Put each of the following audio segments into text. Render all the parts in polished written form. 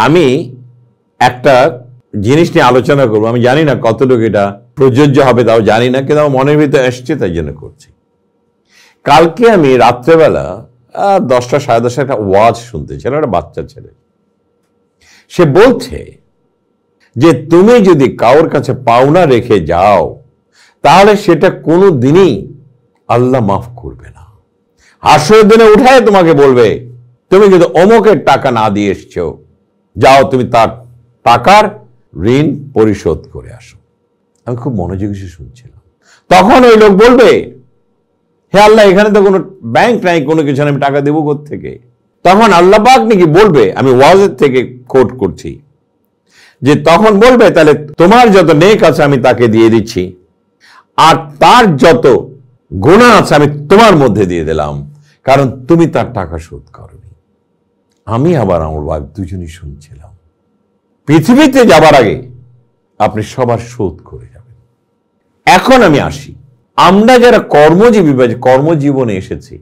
আমি একটা জিনিস নিয়ে আলোচনা করবো, আমি জানি না কতটুকু এটা প্রযোজ্য হবে তাও জানি না, কিন্তু আমার মনের ভিতরে এসছে তাই জন্য করছি। কালকে আমি রাত্রেবেলা 10টা সাড়ে 10 একটা ওয়াজ শুনতেছিলাম, একটা বাচ্চা ছেলে। সে বলছে যে তুমি যদি কারোর কাছে পাওনা রেখে যাও তাহলে সেটা কোনো দিনই আল্লাহ মাফ করবে না। হাসরের দিনে উঠায় তোমাকে বলবে তুমি কিন্তু অমুকের টাকা না দিয়ে এসছো, যাও তুমি তার টাকার ঋণ পরিশোধ করে আসো। আমি খুব মনোযোগী শুনছিলাম। তখন ওই লোক বলবে, হে আল্লাহ, এখানে তো কোনো ব্যাংক নাই, কোনো কিছু আমি টাকা দেবো কোত্থেকে? তখন আল্লাহ পাক নাকি বলবে, আমি ওয়াজের থেকে কোট করছি, যে তখন বলবে তাহলে তোমার যত নেক আছে আমি তাকে দিয়ে দিচ্ছি, আর তার যত গুনাহ আছে আমি তোমার মধ্যে দিয়ে দিলাম, কারণ তুমি তার টাকা শোধ করনি। আমি আবার আমার ওয়াইফ দুজনই শুনছিলাম। পৃথিবীতে যাবার আগে আপনি সবার শোধ করে যাবেন। এখন আমি আসি, আমরা যারা কর্মজীবী বা কর্মজীবনে এসেছি,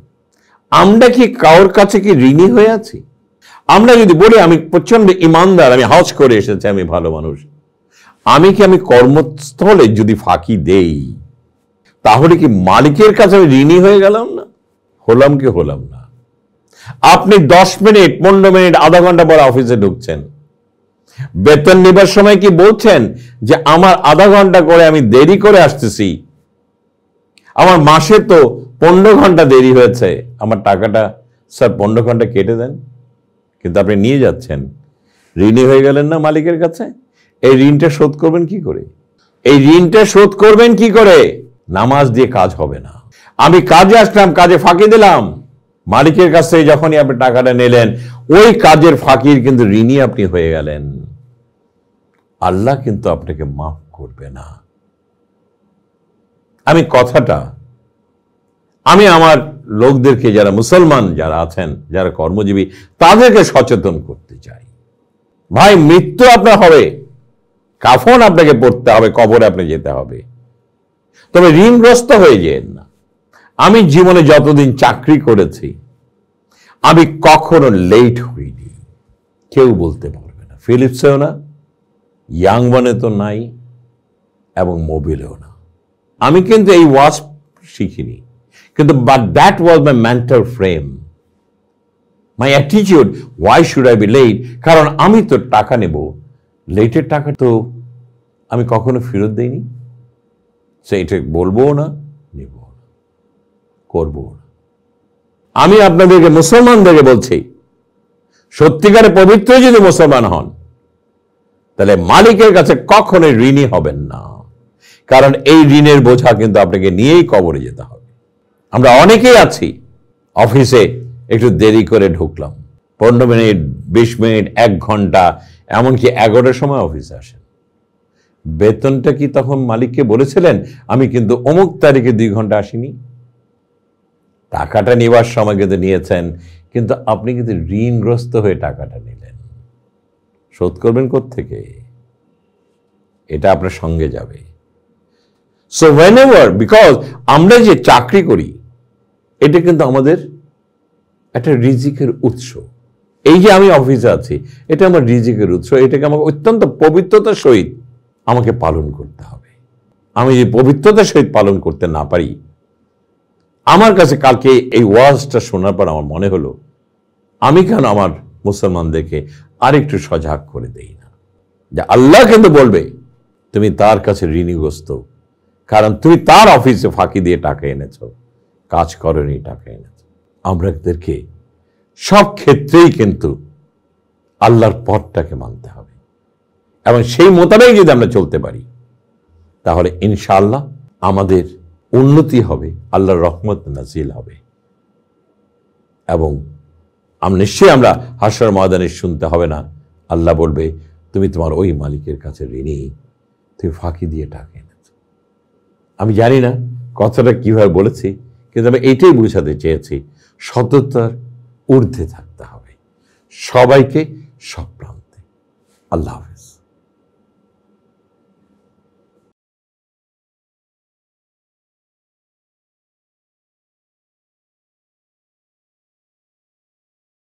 আমরা কি কারোর কাছে কি ঋণী হয়ে আছি? আমরা যদি বলি আমি প্রচন্ড ইমানদার, আমি হজ করে এসেছি, আমি ভালো মানুষ, আমি কর্মস্থলে যদি ফাঁকি দেই তাহলে কি মালিকের কাছে আমি ঋণী হয়ে গেলাম না? হলাম কি হলাম না? আপনি 10 মিনিট 15 মিনিট আধা ঘন্টা পর অফিসে ঢুকছেন, বেতন নেবার সময় কি বলছেন যে আমার আধা ঘন্টা করে আমি দেরি করে আসতেছি, আমার মাসে তো 15 ঘন্টা দেরি হয়েছে, আমার টাকাটা স্যার 15 ঘন্টা কেটে দেন? কিন্তু আপনি নিয়ে যাচ্ছেন, ঋণী হয়ে গেলেন না মালিকের কাছে? এই ঋণটা শোধ করবেন কি করে? এই ঋণটা শোধ করবেন কি করে? নামাজ দিয়ে কাজ হবে না। আমি কাজে আসলাম, কাজে ফাঁকি দিলাম, মালিকের কাছ থেকে যখনই আপনি টাকাটা নিলেন ওই কাজের ফাঁকির কিন্তু ঋণী আপনি হয়ে গেলেন। আল্লাহ কিন্তু আপনাকে মাফ করবে না। আমি আমার লোকদেরকে, যারা মুসলমান যারা আছেন, যারা কর্মজীবী, তাদেরকে সচেতন করতে চাই। ভাই, মৃত্যু আপনার হবে, কাফন আপনাকে পড়তে হবে, কবরে আপনি যেতে হবে, তবে ঋণগ্রস্ত হয়ে যেন না। আমি জীবনে যতদিন চাকরি করেছি আমি কখনো লেট হইনি, কেউ বলতে পারবে না। ফিলিপসেও না, ইয়াংবনে তো নাই, এবং মোবিলেও না। আমি কিন্তু এই ওয়াজ শিখিনি, কিন্তু but that was my mental frame, my attitude. Why should I be late? কারণ আমি তো টাকা নেব, লেটের টাকা তো আমি কখনো ফেরত দেইনি, সেইটা বলবো না, নেব না, করবো না। আমি আপনাদেরকে, মুসলমানদেরকে বলছি, সত্যিকারে পবিত্র যদি মুসলমান হন তাহলে মালিকের কাছে কখনোই ঋণী হবেন না, কারণ এই ঋণের বোঝা কিন্তু আপনাকে নিয়েই কবরে যেতে হবে। আমরা অনেকেই আছি অফিসে একটু দেরি করে ঢুকলাম, 15 মিনিট 20 মিনিট 1 ঘন্টা, এমনকি 11টার সময় অফিসে আসেন। বেতনটা কি তখন মালিককে বলেছিলেন আমি কিন্তু অমুক তারিখে 2 ঘন্টা আসিনি? টাকাটা নেওয়ার সময় কিন্তু নিয়েছেন, কিন্তু আপনি কিন্তু ঋণগ্রস্ত হয়ে টাকাটা নিলেন। শোধ করবেন কোত্থেকে? এটা আপনার সঙ্গে যাবে। সো whenever, বিকজ আমরা যে চাকরি করি এটা কিন্তু আমাদের একটা রিজিকের উৎস। এই যে আমি অফিসে আছি, এটা আমার রিজিকের উৎস, এটাকে আমাকে অত্যন্ত পবিত্রতার সহিত আমাকে পালন করতে হবে। আমি যে পবিত্রতার সহিত পালন করতে না পারি, আমার কাছে কালকে এই ওয়াজটা শোনার পর আমার মনে হলো আমি কেন আমার মুসলমানদেরকে আরেকটু সজাগ করে দেই না, যে আল্লাহ কিন্তু বলবে তুমি তার কাছে ঋণীগ্রস্ত, কারণ তুমি তার অফিসে ফাঁকি দিয়ে টাকা এনেছো, কাজ করনি, টাকা এনেছো। আমাদেরকে সব ক্ষেত্রেই কিন্তু আল্লাহর পথটাকে মানতে হবে, এবং সেই মোতাবেক যদি আমরা চলতে পারি তাহলে ইনশাআল্লাহ আমাদের উন্নতি হবে, আল্লাহর রহমত নাজিল হবে, এবং নিশ্চয়ই আমরা হাসর ময়দানে শুনতে হবে না আল্লাহ বলবে তুমি তোমার ওই মালিকের কাছে ঋণী, তুমি ফাঁকি দিয়ে টাকা এনেছো। আমি জানি না কথাটা কিভাবে বলেছি, কিন্তু আমি এইটাই বোঝাতে চেয়েছি, সততার ঊর্ধ্বে থাকতে হবে সবাইকে, সব প্রান্তে। আল্লাহ হাফেজ।